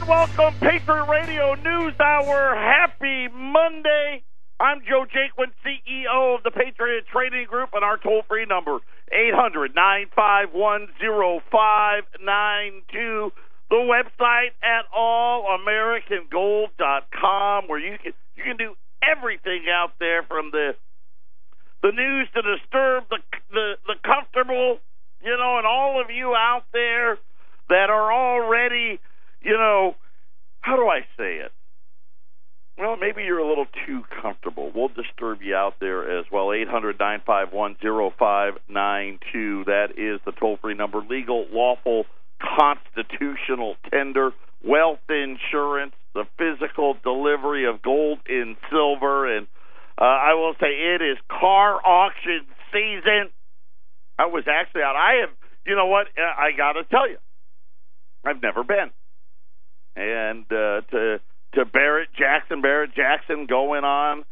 welcome, Patriot Radio News Hour. Happy Monday. I'm Joe Jaquint, CEO of the Patriot Trading Group, and our toll-free number, 800-951-0592. The website at allamericangold.com, where you can do everything out there, from the news to disturb, the comfortable, and all of you out there that are already, how do I say it? Well, maybe you're a little too comfortable. We'll disturb you out there as well. 800-951-0592. That is the toll-free number. Legal, lawful, constitutional tender, wealth insurance, the physical delivery of gold and silver. And I will say it is car auction season. I was actually out. I have, I got to tell you, I've never been. And to Barrett Jackson going on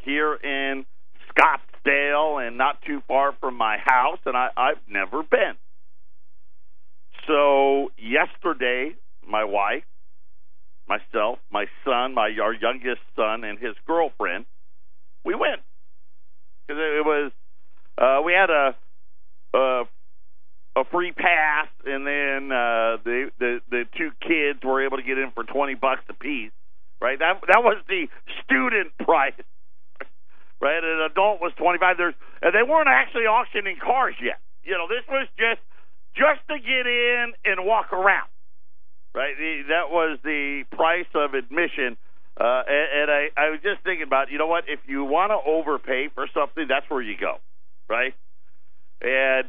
here in Scottsdale and not too far from my house, and I've never been. So yesterday, my wife, myself, my son, our youngest son, and his girlfriend, we went. Because it was, we had a free pass, and then the two kids were able to get in for $20 a piece, right? That was the student price, right? An adult was $25. And they weren't actually auctioning cars yet. This was just to get in and walk around, right? That was the price of admission. And I was just thinking about, if you want to overpay for something, that's where you go, right? And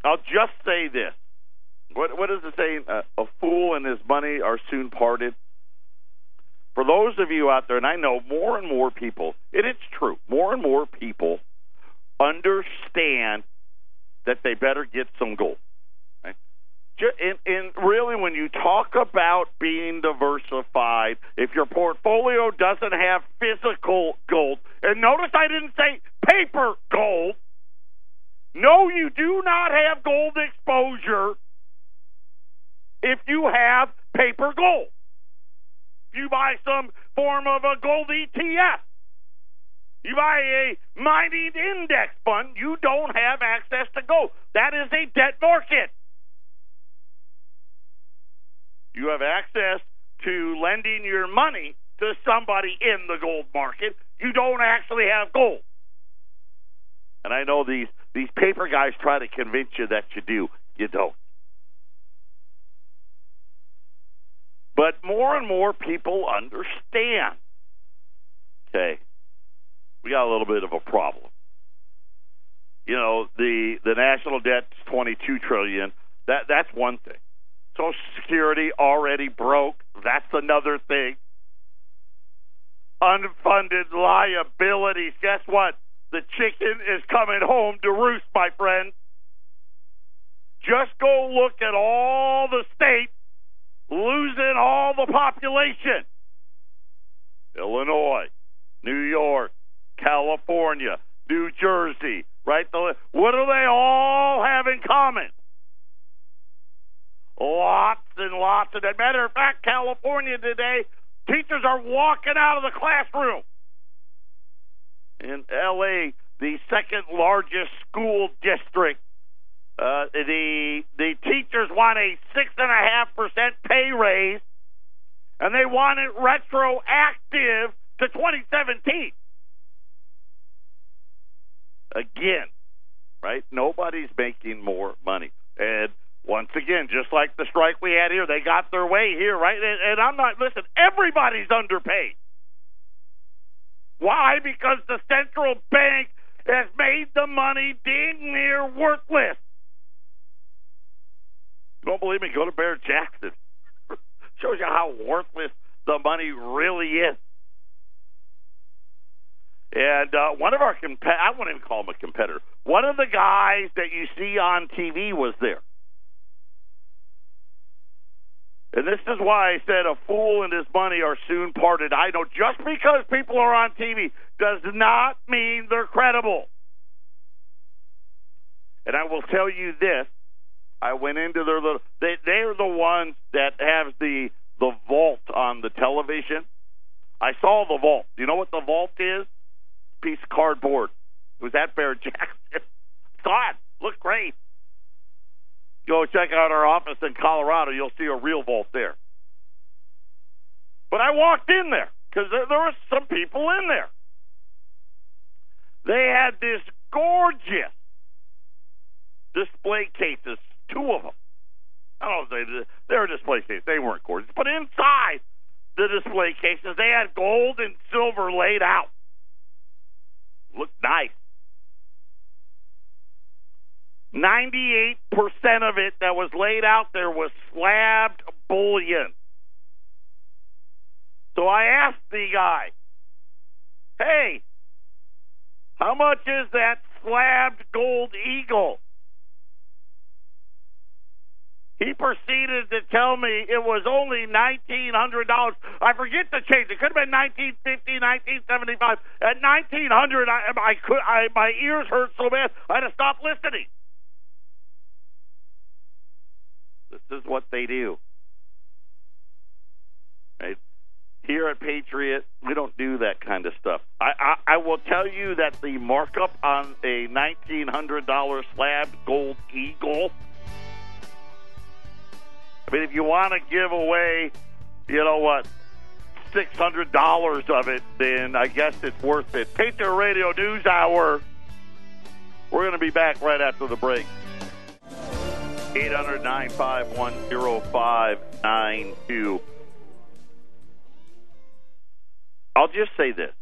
I'll just say this. What is the saying? A fool and his money are soon parted. For those of you out there, and I know more and more people, and it's true, more and more people understand that they better get some gold. Right? And really, when you talk about being diversified, if your portfolio doesn't have physical gold, and notice I didn't say paper gold. No, you do not have gold exposure if you have paper gold. If you buy some form of a gold ETF, you buy a mining index fund, you don't have access to gold. That is a debt market. You have access to lending your money to somebody in the gold market. You don't actually have gold. And I know these paper guys try to convince you that you do. You don't. But more and more people understand. Okay, we got a little bit of a problem. The national debt is $22 trillion. That's one thing. Social Security already broke. That's another thing. Unfunded liabilities. Guess what? The chicken is coming home to roost, my friend. Just go look at all the states losing all the population. Illinois, New York, California, New Jersey, right? What do they all have in common? Lots and lots of that. Matter of fact, California today, teachers are walking out of the classroom. In L.A., the second largest school district, the teachers want a 6.5% pay raise, and they want it retroactive to 2017. Again, right? Nobody's making more money. And once again, just like the strike we had here, they got their way here, right? And I'm not, listen, everybody's underpaid. Why? Because the central bank has made the money dang near worthless. Don't believe me? Go to Barrett Jackson. Shows you how worthless the money really is. And one of our I won't even call him a competitor. One of the guys that you see on TV was there. And this is why I said a fool and his money are soon parted. I know just because people are on TV does not mean they're credible. And I will tell you this. I went into their little... They're the ones that have the the vault on the television. I saw the vault. Do you know what the vault is? Piece of cardboard. It was at Bear Jackson. Saw it. Looked great. Go check out our office in Colorado. You'll see a real vault there. But I walked in there because there were some people in there. They had this gorgeous display cases, two of them. I don't know if they were display cases. They weren't gorgeous. But inside the display cases, they had gold and silver laid out. Looked nice. 98% of it that was laid out there was slabbed bullion. So I asked the guy, hey, how much is that slabbed gold eagle? He proceeded to tell me it was only $1,900. I forget the change. It could have been $1,950, $1,975. At $1,900, my ears hurt so bad I had to stop listening. This is what they do. Right? Here at Patriot, we don't do that kind of stuff. I will tell you that the markup on a $1,900 slabbed gold eagle, I mean, if you want to give away, you know what, $600 of it, then I guess it's worth it. Patriot Radio News Hour. We're going to be back right after the break. 800-951-0592. I'll just say this.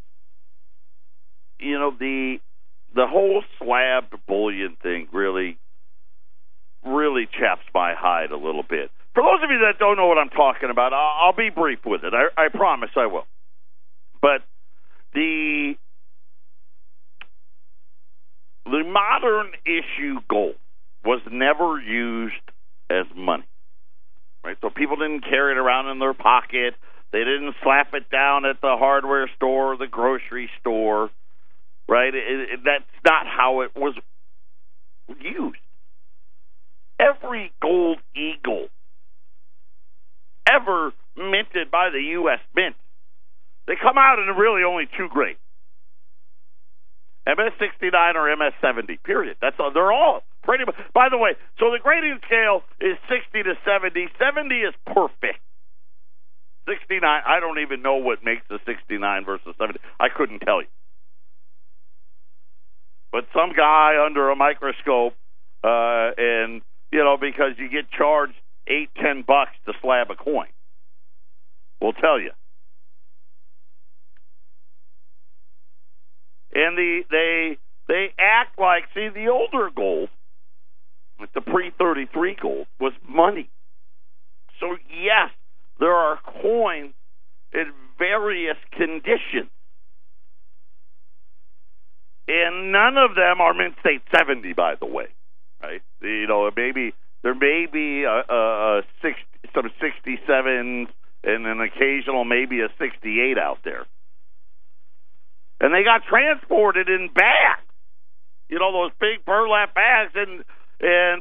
You know, the whole slabbed bullion thing really chaps my hide a little bit. For those of you that don't know what I'm talking about, I'll be brief with it. I promise I will. But the modern issue gold was never used as money, right? So people didn't carry it around in their pocket. They didn't slap it down at the hardware store or the grocery store, right? That's not how it was used. Every gold eagle ever minted by the U.S. Mint, they come out in really only two grades. MS-69 or MS-70, period. That's all. They're all pretty much. By the way, so the grading scale is 60 to 70. 70 is perfect. 69, I don't even know what makes a 69 versus 70. I couldn't tell you. But some guy under a microscope, and, you know, because you get charged $8-10 to slab a coin, we'll tell you. And they act like, see, the older gold, with the pre-33 gold, was money. So, yes, there are coins in various conditions. And none of them are mint state 70, by the way. Right? You know, there may be some 67s and an occasional maybe a 68 out there. And they got transported in bags. You know, those big burlap bags, and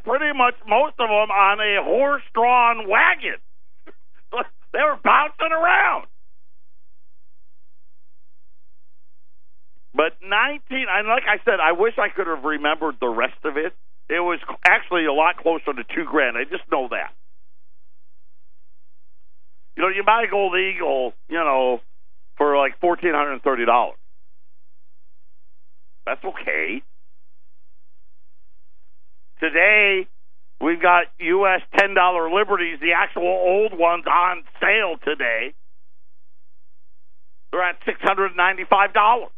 pretty much most of them on a horse-drawn wagon. They were bouncing around. But and like I said, I wish I could have remembered the rest of it. It was actually a lot closer to $2,000. I just know that. You know, you buy a gold eagle, you know, for like $1,430. That's okay. Today, we've got U.S. $10 Liberties, the actual old ones, on sale today. They're at $695.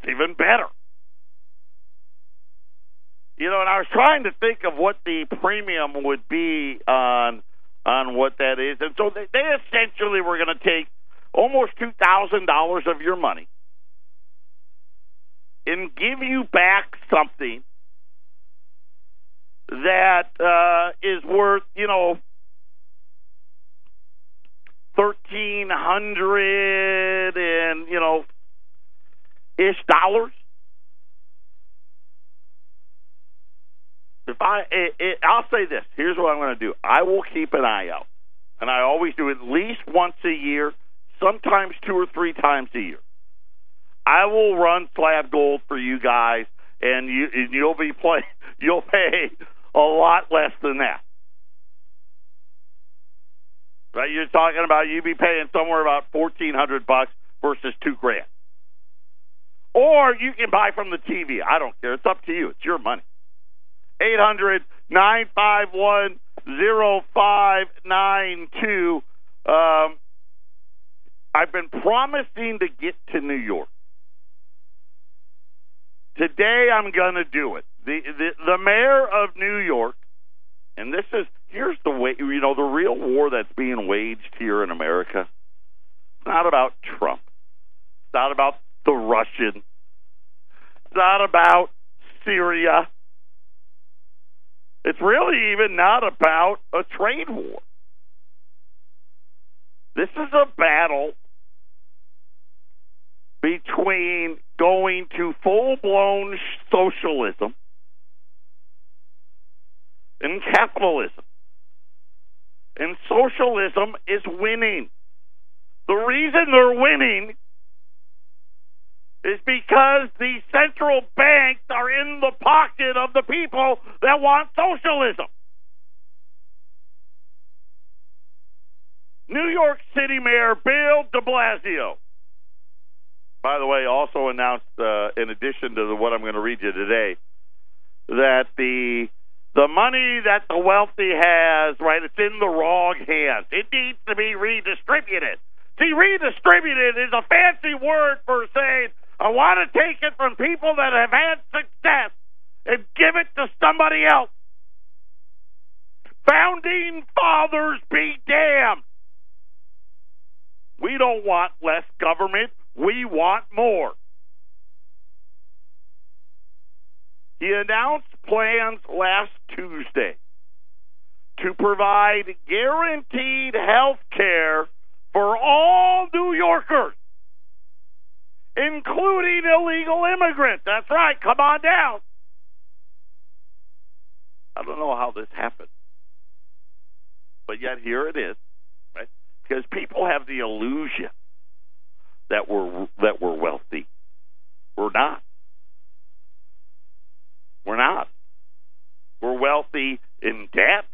It's even better. You know, and I was trying to think of what the premium would be on what that is. And so they essentially were going to take almost $2,000 of your money and give you back something that is worth, you know, $1,300 and, you know, ish dollars. I'll say this. Here's what I'm going to do. I will keep an eye out. and I always do at least once a year, sometimes 2 or 3 times a year. I will run slab gold for you guys, and you'll pay a lot less than that. Right? You're talking about you'd be paying somewhere about $1,400 versus $2,000. Or you can buy from the TV. I don't care. It's up to you. It's your money. 800-951-0592. I've been promising to get to New York. Today I'm going to do it. The mayor of New York, and here's the way, the real war that's being waged here in America. It's not about Trump. It's not about the Russians. It's not about Syria. It's really even not about a trade war. This is a battle between going to full-blown socialism and capitalism. And socialism is winning. The reason they're winning is because the central banks are in the pocket of the people that want socialism. New York City Mayor Bill de Blasio, by the way, also announced, in addition to what I'm going to read you today, that the money that the wealthy has, right, it's in the wrong hands. It needs to be redistributed. See, redistributed is a fancy word for saying, I want to take it from people that have had success and give it to somebody else. Founding fathers be damned. We don't want less government. We want more. He announced plans last Tuesday to provide guaranteed health care for all New Yorkers, including illegal immigrants. That's right. Come on down. I don't know how this happened, but yet here it is, right? Because people have the illusion that we're wealthy. We're not. We're not. We're wealthy in debt.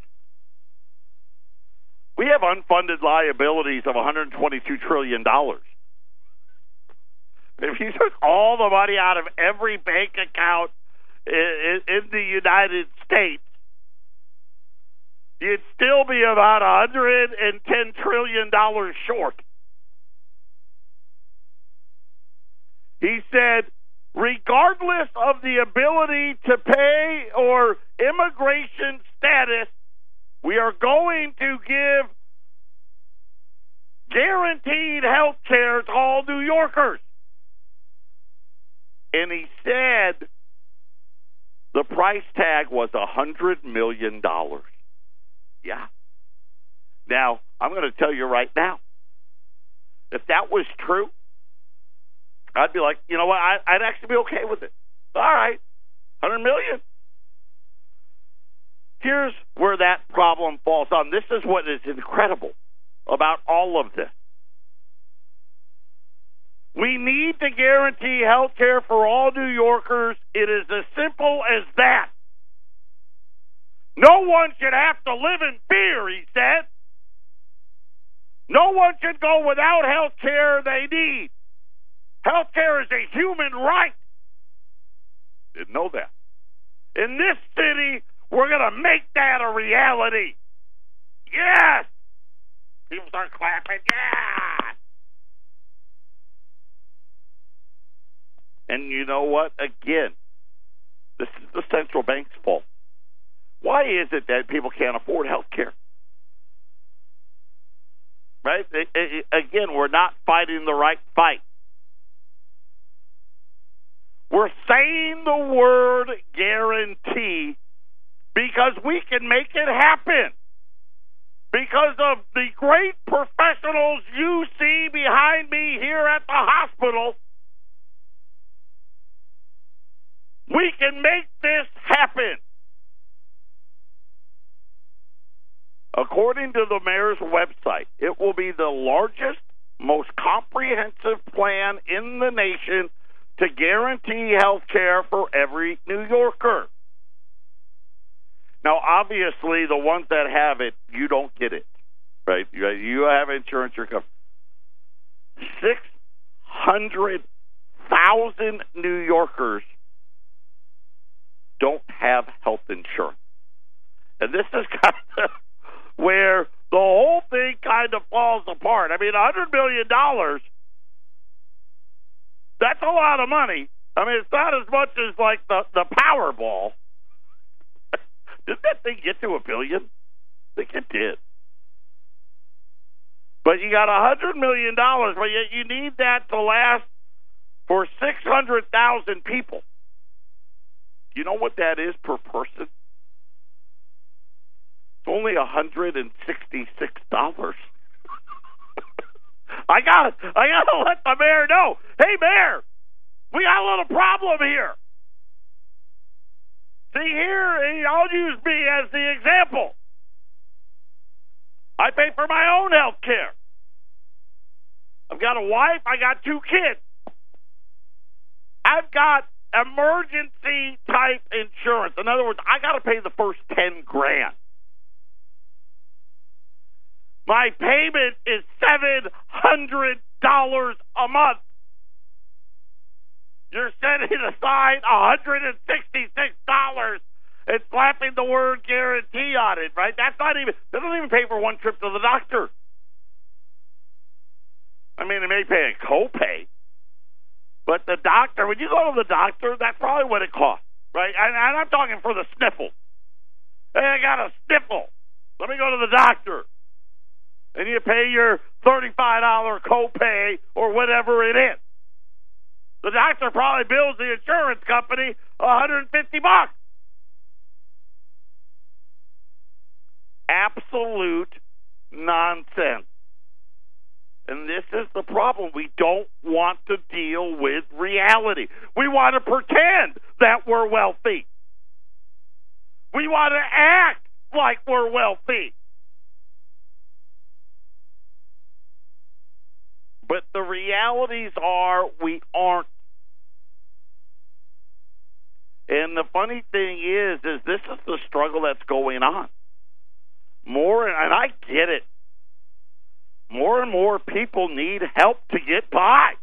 We have unfunded liabilities of $122 trillion. If you took all the money out of every bank account in the United States, you'd still be about $110 trillion short. He said, regardless of the ability to pay or immigration status, we are going to give guaranteed health care to all New Yorkers. And he said the price tag was $100 million. Yeah. Now, I'm going to tell you right now, if that was true, I'd be like, you know what, I'd actually be okay with it. All right, $100 million. Here's where that problem falls on. This is what is incredible about all of this. We need to guarantee health care for all New Yorkers. It is as simple as that. No one should have to live in fear, he said. No one should go without health care they need. Health care is a human right. Didn't know that. In this city, we're going to make that a reality. Yes! People start clapping. Yeah! And you know what? Again, this is the central bank's fault. Why is it that people can't afford health care? Right? Again, we're not fighting the right fight. We're saying the word guarantee because we can make it happen. Because of the great professionals you see behind me here at the hospital, we can make this happen. According to the mayor's website, it will be the largest, most comprehensive plan in the nation to guarantee health care for every New Yorker. Now, obviously, the ones that have it, you don't get it, right? You have insurance, you're covered. 600,000 New Yorkers don't have health insurance. And this is kind of where the whole thing kind of falls apart. I mean, $100 million, that's a lot of money. I mean, it's not as much as like the Powerball. Didn't that thing get to $1 billion? I think it did. But you got $100 million, but yet you need that to last for 600,000 people. You know what that is per person? It's only $166. I gotta let the mayor know. Hey, mayor, we got a little problem here. See here, I'll use me as the example. I pay for my own health care. I've got a wife. I got 2 kids. I've got emergency type insurance. In other words, I got to pay the first $10,000. My payment is $700 a month. You're setting aside $166 and slapping the word guarantee on it, right? That doesn't even pay for one trip to the doctor. I mean, it may pay a copay, but the doctor, when you go to the doctor, that's probably what it costs, right? And I'm talking for the sniffle. Hey, I got a sniffle. Let me go to the doctor. And you pay your $35 copay or whatever it is. The doctor probably bills the insurance company $150. Absolute nonsense. And this is the problem. We don't want to deal with reality. We want to pretend that we're wealthy. We want to act like we're wealthy. But the realities are we aren't. And the funny thing is this is the struggle that's going on. And I get it. More and more people need help to get by.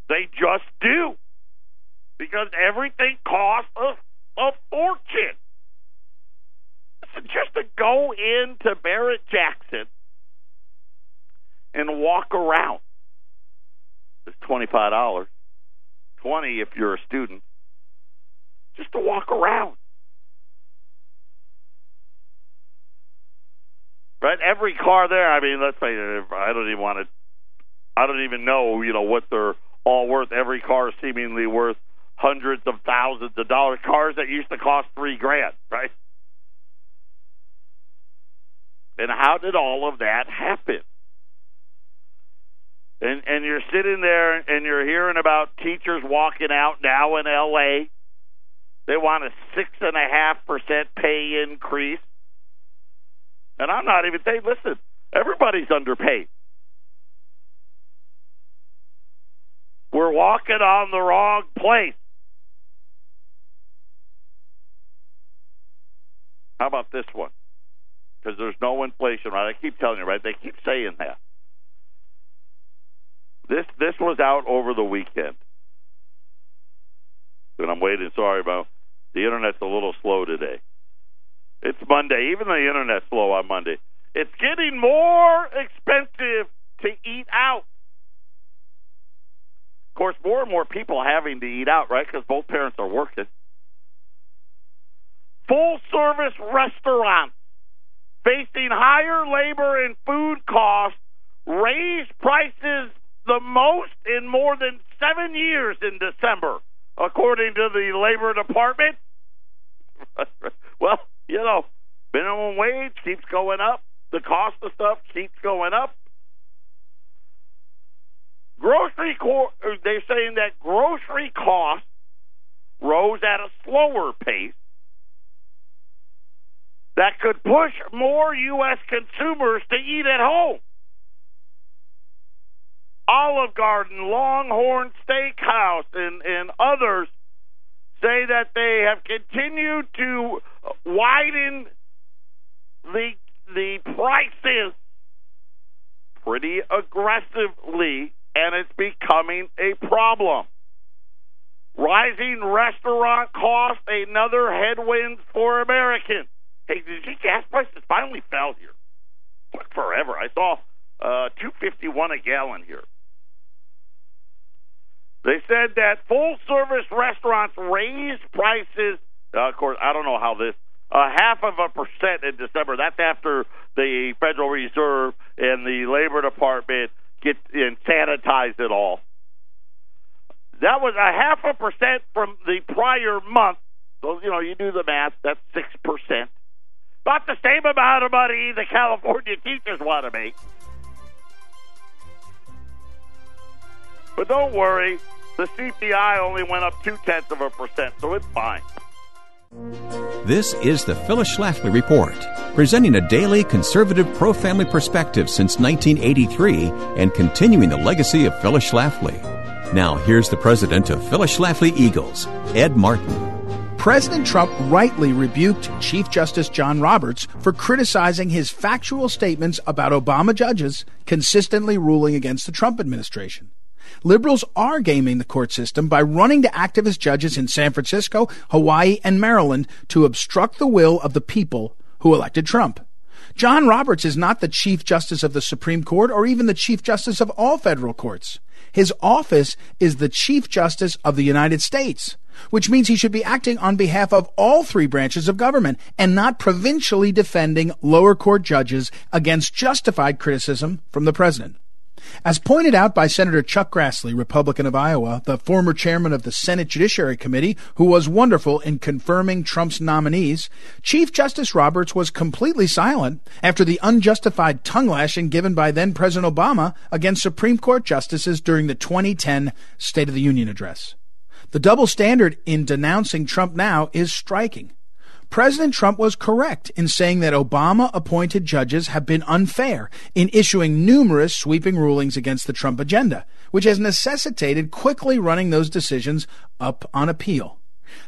They just do. Because everything costs a fortune. Just to go into Barrett Jackson and walk around. It's $25. $20 if you're a student. Just to walk around. Right? Every car there, I mean, let's say I don't even know, what they're all worth. Every car is seemingly worth hundreds of thousands of dollars. Cars that used to cost $3,000, right? And how did all of that happen? And you're sitting there and you're hearing about teachers walking out now in L.A. They want a 6.5% pay increase. And I'm not even saying, listen, everybody's underpaid. We're walking on the wrong place. How about this one? Because there's no inflation, right? I keep telling you, right? They keep saying that. This was out over the weekend. And I'm waiting. Sorry about the internet's a little slow today. It's Monday. Even the internet's slow on Monday. It's getting more expensive to eat out. Of course, more and more people having to eat out, right? Because both parents are working. Full-service restaurants facing higher labor and food costs raised prices the most in more than 7 years in December, according to the Labor Department. Well, minimum wage keeps going up. The cost of stuff keeps going up. They're saying that grocery costs rose at a slower pace. that could push more U.S. consumers to eat at home. Olive Garden, Longhorn Steakhouse, and others say that they have continued to widen the prices pretty aggressively, and it's becoming a problem. Rising restaurant costs, another headwind for Americans. Hey, did you see gas prices finally fell here? Took forever. I saw $2.51 a gallon here. They said that full-service restaurants raised prices. Of course, I don't know how this. 0.5% in December. That's after the Federal Reserve and the Labor Department get and sanitize it all. That was 0.5% from the prior month. So, you do the math. That's 6%. About the same amount of money the California teachers want to make. But don't worry, the CPI only went up 0.2%, so it's fine. This is the Phyllis Schlafly Report, presenting a daily conservative pro-family perspective since 1983 and continuing the legacy of Phyllis Schlafly. Now, here's the president of Phyllis Schlafly Eagles, Ed Martin. President Trump rightly rebuked Chief Justice John Roberts for criticizing his factual statements about Obama judges consistently ruling against the Trump administration. Liberals are gaming the court system by running to activist judges in San Francisco, Hawaii, and Maryland to obstruct the will of the people who elected Trump. John Roberts is not the Chief Justice of the Supreme Court or even the Chief Justice of all federal courts. His office is the Chief Justice of the United States, which means he should be acting on behalf of all three branches of government and not provincially defending lower court judges against justified criticism from the president. As pointed out by Senator Chuck Grassley, Republican of Iowa, the former chairman of the Senate Judiciary Committee, who was wonderful in confirming Trump's nominees, Chief Justice Roberts was completely silent after the unjustified tongue-lashing given by then-President Obama against Supreme Court justices during the 2010 State of the Union address. The double standard in denouncing Trump now is striking. President Trump was correct in saying that Obama-appointed judges have been unfair in issuing numerous sweeping rulings against the Trump agenda, which has necessitated quickly running those decisions up on appeal.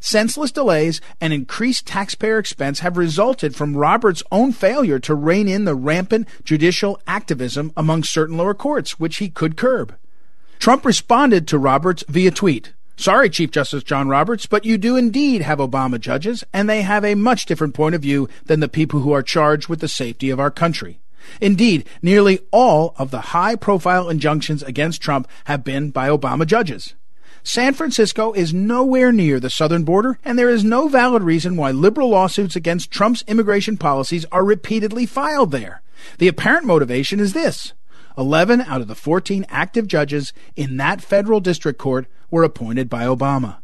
Senseless delays and increased taxpayer expense have resulted from Roberts' own failure to rein in the rampant judicial activism among certain lower courts, which he could curb. Trump responded to Roberts via tweet. Sorry, Chief Justice John Roberts, but you do indeed have Obama judges, and they have a much different point of view than the people who are charged with the safety of our country. Indeed, nearly all of the high-profile injunctions against Trump have been by Obama judges. San Francisco is nowhere near the southern border, and there is no valid reason why liberal lawsuits against Trump's immigration policies are repeatedly filed there. The apparent motivation is this. 11 out of the 14 active judges in that federal district court were appointed by Obama.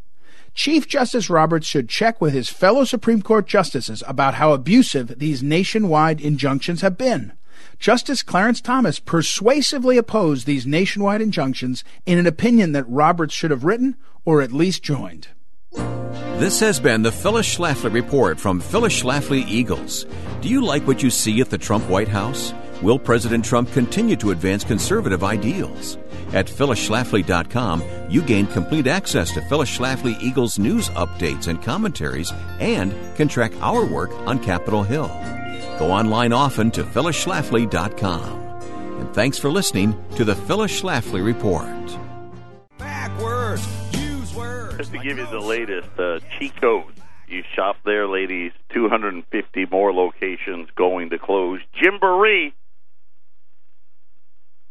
Chief Justice Roberts should check with his fellow Supreme Court justices about how abusive these nationwide injunctions have been. Justice Clarence Thomas persuasively opposed these nationwide injunctions in an opinion that Roberts should have written or at least joined. This has been the Phyllis Schlafly Report from Phyllis Schlafly Eagles. Do you like what you see at the Trump White House? Will President Trump continue to advance conservative ideals? At phyllisschlafly.com, you gain complete access to Phyllis Schlafly Eagles news updates and commentaries and can track our work on Capitol Hill. Go online often to phyllisschlafly.com. And thanks for listening to the Phyllis Schlafly Report. Backwards, use words. Just to give you the latest cheat codes. You shop there, ladies. 250 more locations going to close. Gymboree.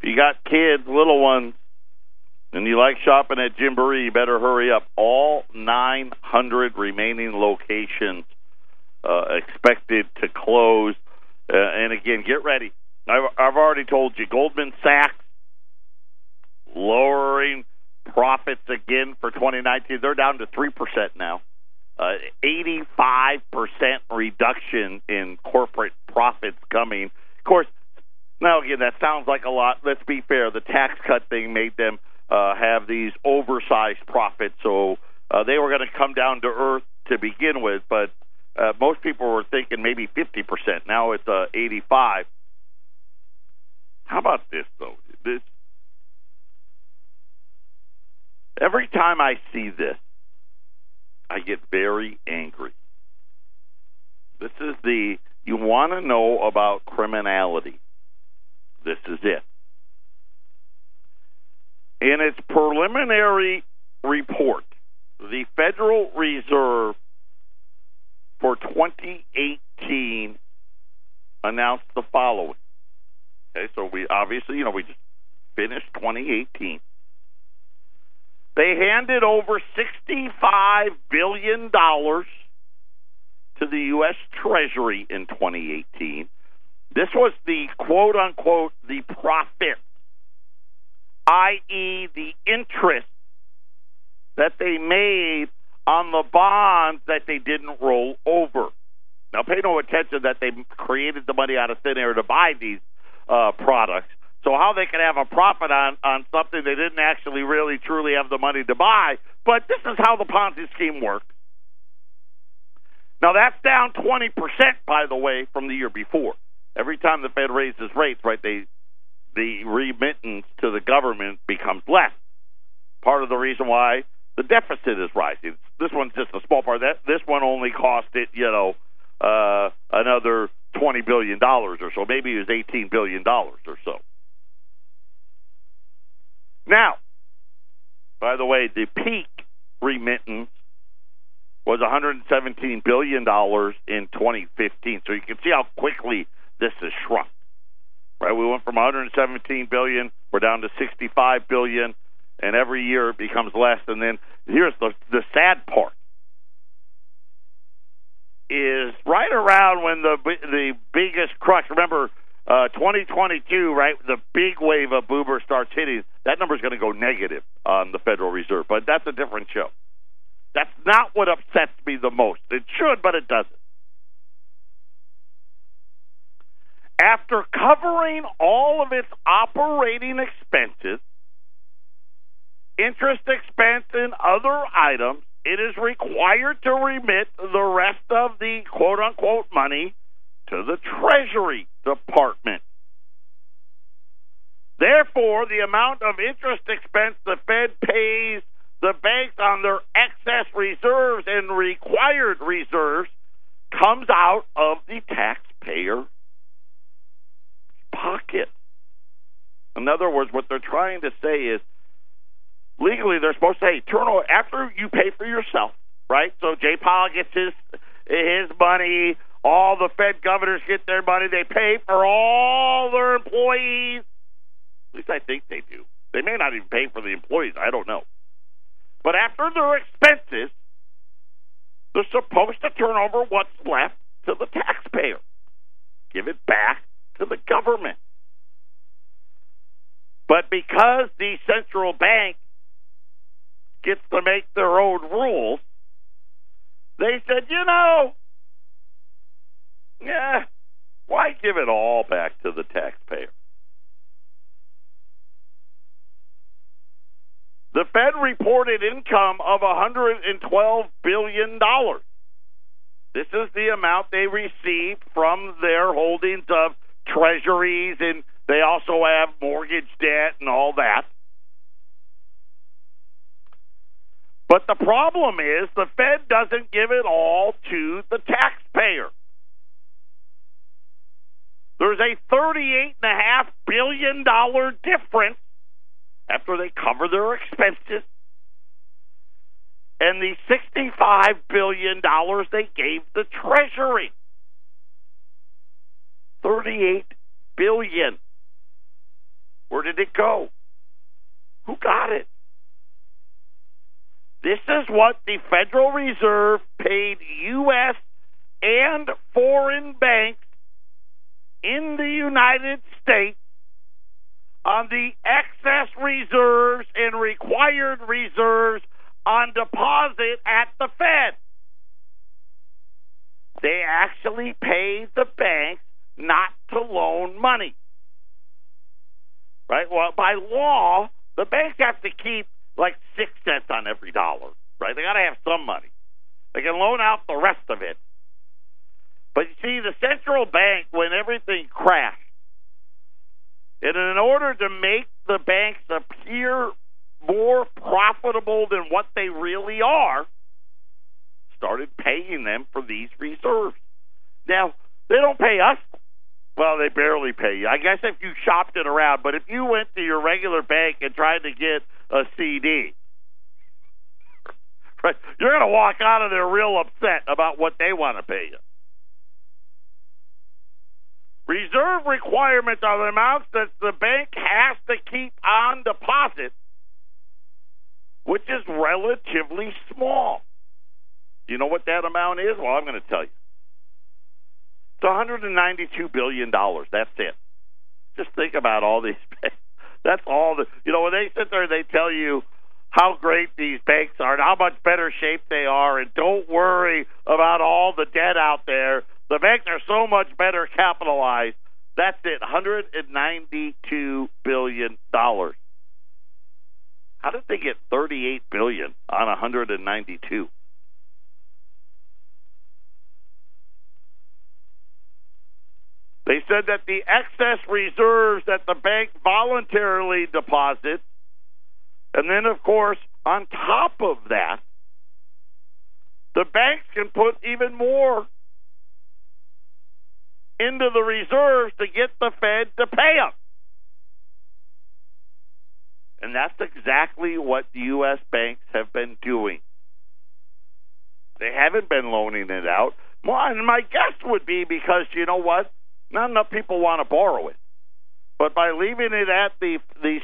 If you got kids, little ones, and you like shopping at Gymboree, you better hurry up. All 900 remaining locations expected to close. And again, get ready. I've already told you, Goldman Sachs lowering profits again for 2019. They're down to 3% now. 85% reduction in corporate profits coming. Of course, now again, that sounds like a lot. Let's be fair. The tax cut thing made them have these oversized profits, so they were going to come down to earth to begin with. But most people were thinking maybe 50%. Now it's 85%. How about this, though? Every time I see this, I get very angry. This is you want to know about criminality. This is it. In its preliminary report, the Federal Reserve for 2018 announced the following. Okay, so we obviously, we just finished 2018. They handed over $65 billion to the U.S. Treasury in 2018. This was the quote-unquote the profit, i.e. the interest that they made on the bonds that they didn't roll over. Now, pay no attention that they created the money out of thin air to buy these products. So how they can have a profit on something they didn't actually really truly have the money to buy. But this is how the Ponzi scheme works. Now, that's down 20%, by the way, from the year before. Every time the Fed raises rates, right, the remittance to the government becomes less. Part of the reason why the deficit is rising. This one's just a small part. This one only cost it, another $20 billion or so. Maybe it was $18 billion or so. Now, by the way, the peak remittance was $117 billion in 2015. So you can see how quickly this has shrunk. Right? We went from $117 billion, we're down to $65 billion, and every year it becomes less. And then here's the sad part. Is right around when the biggest crush, remember 2022, right, the big wave of boomer starts hitting, that number's going to go negative on the Federal Reserve. But that's a different show. That's not what upsets me the most. It should, but it doesn't. After covering all of its operating expenses, interest expense, and other items, it is required to remit the rest of the quote-unquote money to the Treasury Department. Therefore, the amount of interest expense the Fed pays the banks on their excess reserves and required reserves comes out of the taxpayer pocket. In other words, what they're trying to say is, legally, they're supposed to say, after you pay for yourself, right? So Jay Powell gets his money, all the Fed governors get their money, they pay for all their employees. At least I think they do. They may not even pay for the employees, I don't know. But after their expenses, they're supposed to turn over what's left to the taxpayer. Give it back to the government. But because the central bank gets to make their own rules, they said, why give it all back to the taxpayer? The Fed reported income of $112 billion. This is the amount they received from their holdings of treasuries, and they also have mortgage debt and all that. But the problem is the Fed doesn't give it all to the taxpayer. There's a $38.5 billion difference after they cover their expenses and the $65 billion they gave the Treasury. $38 billion. Where did it go? Who got it? This is what the Federal Reserve paid U.S. and foreign banks in the United States on the excess reserves and required reserves on deposit at the Fed. They actually paid the banks not to loan money. Right? Well, by law, the banks have to keep like 6 cents on every dollar. Right? They got to have some money. They can loan out the rest of it, But you see, the central bank, when everything crashed, and in order to make the banks appear more profitable than what they really are, started paying them for these reserves. Now, they don't pay us. Well, they barely pay you. I guess if you shopped it around, but if you went to your regular bank and tried to get a CD, right, you're going to walk out of there real upset about what they want to pay you. Reserve requirements are the amounts that the bank has to keep on deposit, which is relatively small. Do you know what that amount is? Well, I'm going to tell you. It's $192 billion. That's it. Just think about all these banks. That's all the, when they sit there and they tell you how great these banks are and how much better shape they are, and don't worry about all the debt out there. The banks are so much better capitalized. That's it, $192 billion. How did they get $38 billion on 192? They said that the excess reserves that the bank voluntarily deposits, and then, of course, on top of that, the banks can put even more into the reserves to get the Fed to pay them. And that's exactly what the U.S. banks have been doing. They haven't been loaning it out. Well, and my guess would be because, you know what? Not enough people want to borrow it. But by leaving it at the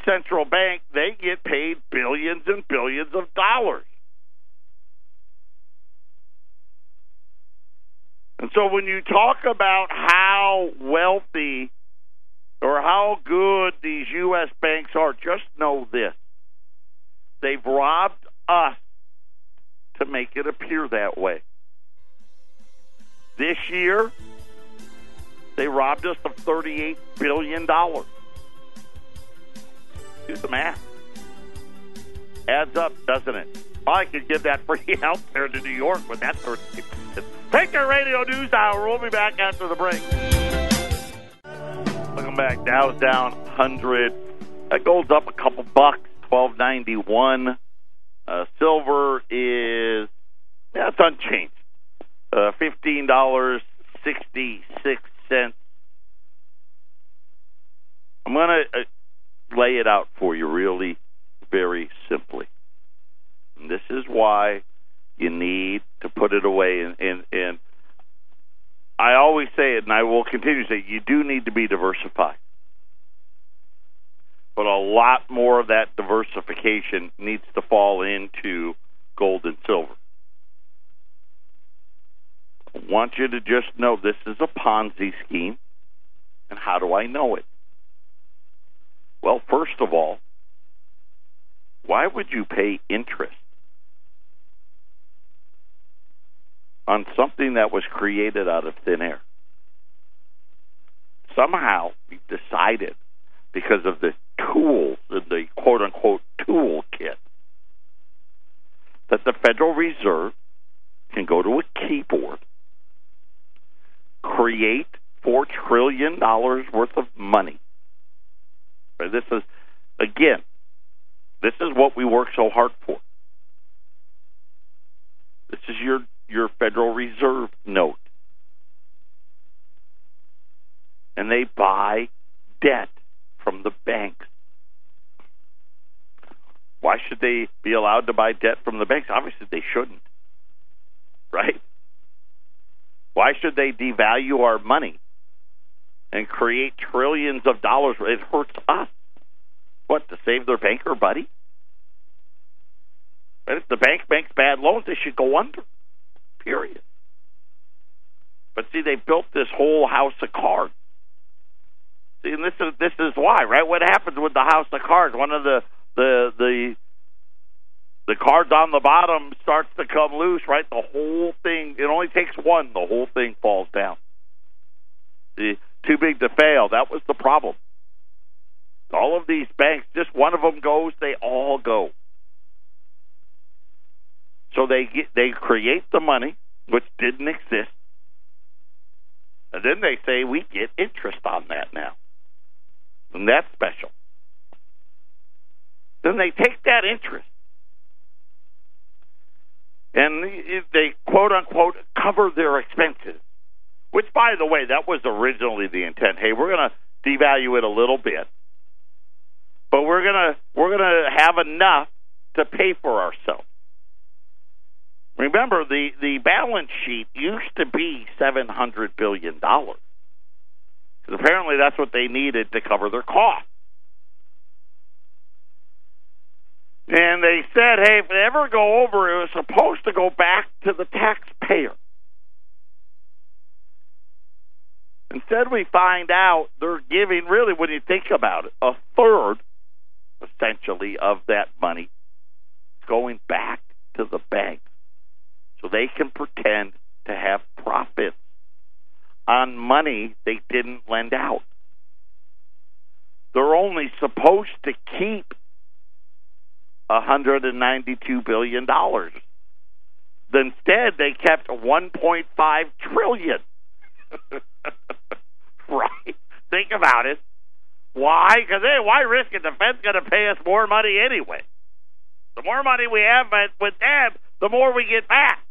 central bank, they get paid billions and billions of dollars. And so when you talk about how wealthy or how good these U.S. banks are, just know this. They've robbed us to make it appear that way. This year, they robbed us of $38 billion. Do the math. Adds up, doesn't it? Well, I could give that free out there to New York with that $38 billion. Take your radio news hour. We'll be back after the break. Looking back, Dow's down 100. Gold's up a couple bucks, $12.91. Silver is, it's unchanged. $15.66. I'm going to lay it out for you really very simply. And this is why you need to put it away. And I always say it, and I will continue to say it, you do need to be diversified. But a lot more of that diversification needs to fall into gold and silver. I want you to just know this is a Ponzi scheme. And how do I know it? Well, first of all, why would you pay interest on something that was created out of thin air? Somehow we decided, because of the tools, the quote-unquote toolkit, that the Federal Reserve can go to a keyboard, create $4 trillion worth of money. This is, again, this is what we work so hard for. This is your Federal Reserve note. And they buy debt from the banks. Why should they be allowed to buy debt from the banks? Obviously, they shouldn't. Right? Why should they devalue our money and create trillions of dollars? It hurts us. What, to save their banker buddy? And if the bank makes bad loans, they should go under. Period. But see, they built this whole house of cards. See, and this is why, right? What happens with the house of cards? One of the cards on the bottom starts to come loose, right? The whole thing, it only takes one, the whole thing falls down. See, too big to fail. That was the problem. All of these banks, just one of them goes, they all go. So they create the money, which didn't exist. then they say we get interest on that now. And that's special. Then they take that interest and they, quote-unquote, cover their expenses, which, by the way, that was originally the intent. Hey, we're going to devalue it a little bit, but we're gonna have enough to pay for ourselves. Remember, the balance sheet used to be $700 billion. Because apparently that's what they needed to cover their costs. And they said, hey, if it ever go over, it was supposed to go back to the taxpayer. Instead, we find out they're giving, really, when you think about it, a third, essentially, of that money going back to the bank so they can pretend to have profits on money they didn't lend out. They're only supposed to keep $192 billion. Instead, they kept $1.5 trillion. Right? Think about it. Why? Because, hey, why risk it? The Fed's going to pay us more money anyway. The more money we have with them, the more we get back.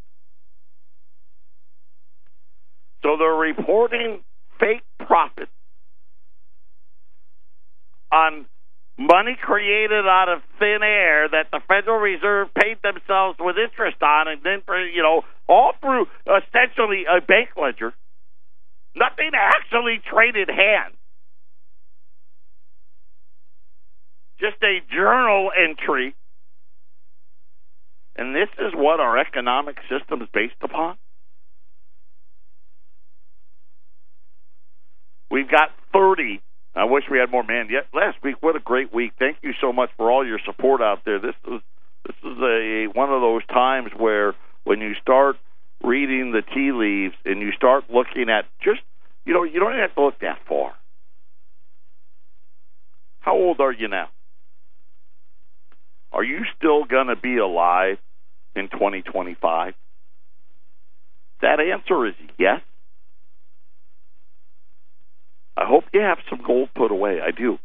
So they're reporting fake profits on money created out of thin air that the Federal Reserve paid themselves with interest on, and then, all through essentially a bank ledger. Nothing actually traded hands. Just a journal entry. And this is what our economic system is based upon. We've got 30. I wish we had more, man. Last week, what a great week. Thank you so much for all your support out there. This is one of those times where when you start reading the tea leaves and you start looking at just, you don't even have to look that far. How old are you now? Are you still going to be alive in 2025? That answer is yes. I hope you have some gold put away. I do.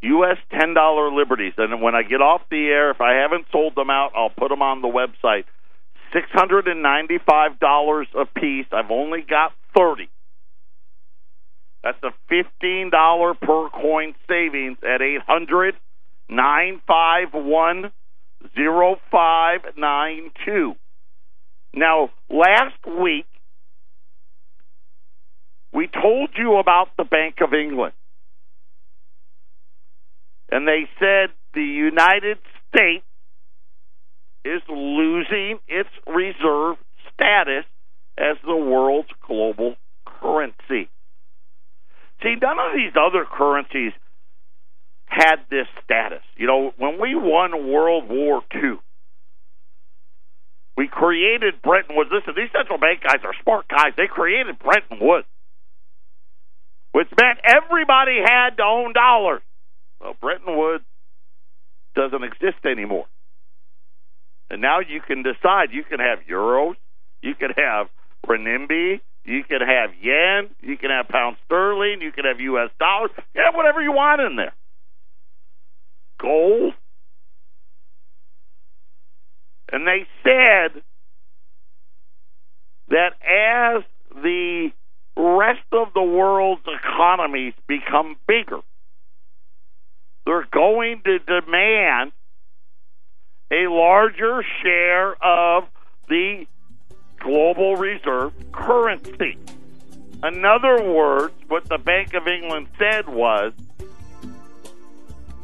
U.S. $10 Liberties. And when I get off the air, if I haven't sold them out, I'll put them on the website. $695 a piece. I've only got 30. That's a $15 per coin savings at 800-951-0592. Now, last week, we told you about the Bank of England. And they said the United States is losing its reserve status as the world's global currency. See, none of these other currencies had this status. When we won World War II, we created Bretton Woods. Listen, these central bank guys are smart guys. They created Bretton Woods, which meant everybody had to own dollars. Well, Bretton Woods doesn't exist anymore. And now you can decide. You can have euros. You can have renminbi. You can have yen. You can have pound sterling. You can have U.S. dollars. You can have whatever you want in there. Gold. And they said that as the rest of the world's economies become bigger, they're going to demand a larger share of the global reserve currency. In other words, what the Bank of England said was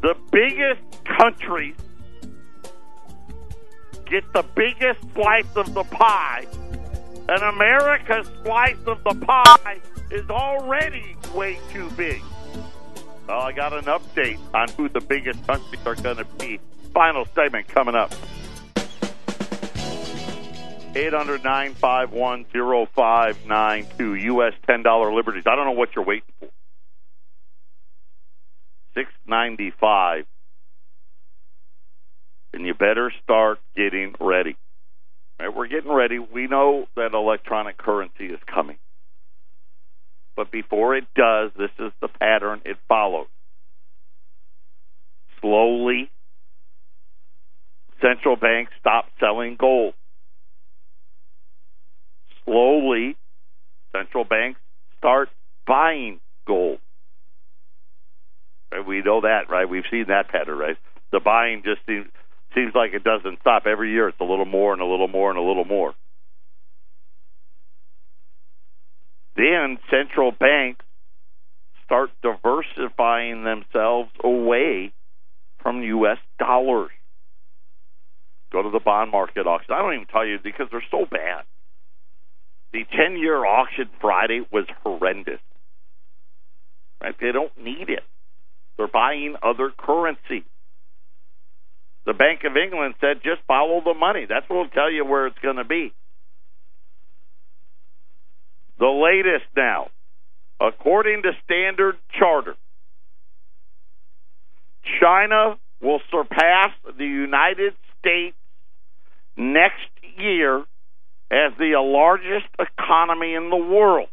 the biggest countries get the biggest slice of the pie, and America's slice of the pie is already way too big. Well, I got an update on who the biggest countries are going to be. Final segment coming up. 800-951-0592. U.S. $10 Liberties. I don't know what you're waiting for. $6.95. And you better start getting ready. Right, we're getting ready. We know that electronic currency is coming. But before it does, this is the pattern it follows. Slowly, central banks stop selling gold. Slowly, central banks start buying gold. Right, we know that, right? We've seen that pattern, right? The buying just seems like it doesn't stop. Every year it's a little more and a little more and a little more. Then central banks start diversifying themselves away from U.S. dollars. Go to the bond market auction. I don't even tell you because they're so bad. The 10-year auction Friday was horrendous. Right? They don't need it. They're buying other currency. The Bank of England said just follow the money. That's what will tell you where it's going to be. The latest now, according to Standard Chartered, China will surpass the United States next year as the largest economy in the world.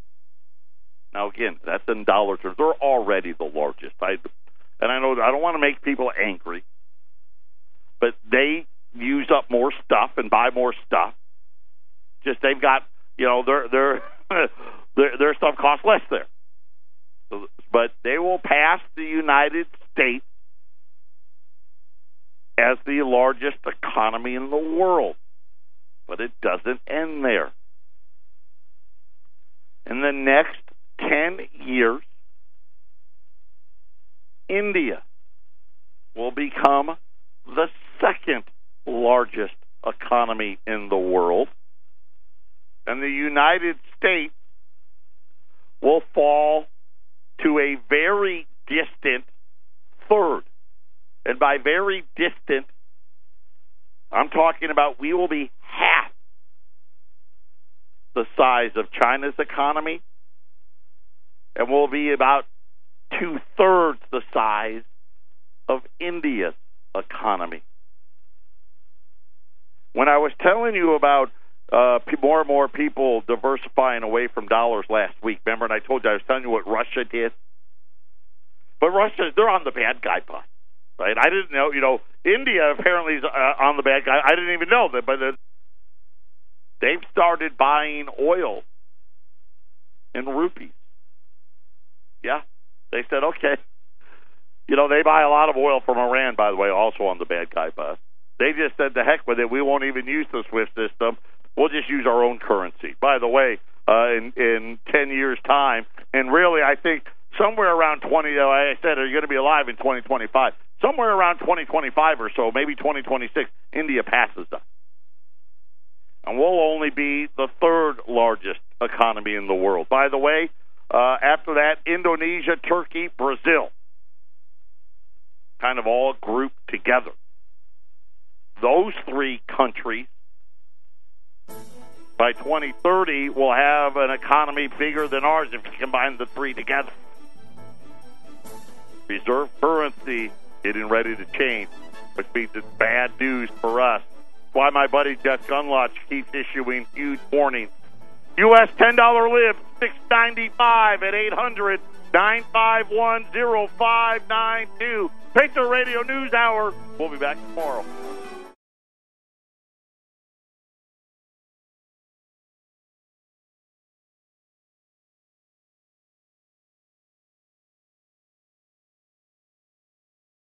Now, again, that's in dollar terms. They're already the largest. And I know I don't want to make people angry, but they use up more stuff and buy more stuff. Just they've got, their stuff costs less there. So, but they will pass the United States as the largest economy in the world. But it doesn't end there. In the next 10 years, India will become the second largest economy in the world, and the United States will fall to a very distant third. And by very distant, I'm talking about we will be half the size of China's economy, and we'll be about 2/3 the size of India's economy. When I was telling you about more and more people diversifying away from dollars last week, remember, and I told you I was telling you what Russia did? But Russia, they're on the bad guy bus, right? I didn't know, India apparently is on the bad guy. I didn't even know that, but they've started buying oil in rupees. Yeah, they said, okay. They buy a lot of oil from Iran, by the way, also on the bad guy bus. They just said, the heck with it. We won't even use the SWIFT system. We'll just use our own currency. By the way, in 10 years' time, and really I think somewhere around like I said, are you going to be alive in 2025? Somewhere around 2025 or so, maybe 2026, India passes us. And we'll only be the third largest economy in the world. By the way, after that, Indonesia, Turkey, Brazil, kind of all grouped together. Those three countries, by 2030, will have an economy bigger than ours if you combine the three together. Reserve currency getting ready to change, which means it's bad news for us. That's why my buddy Jeff Gunlotch keeps issuing huge warnings. U.S. $10 lib, $6.95 at 800-951-0592. Patriot Radio News Hour. We'll be back tomorrow.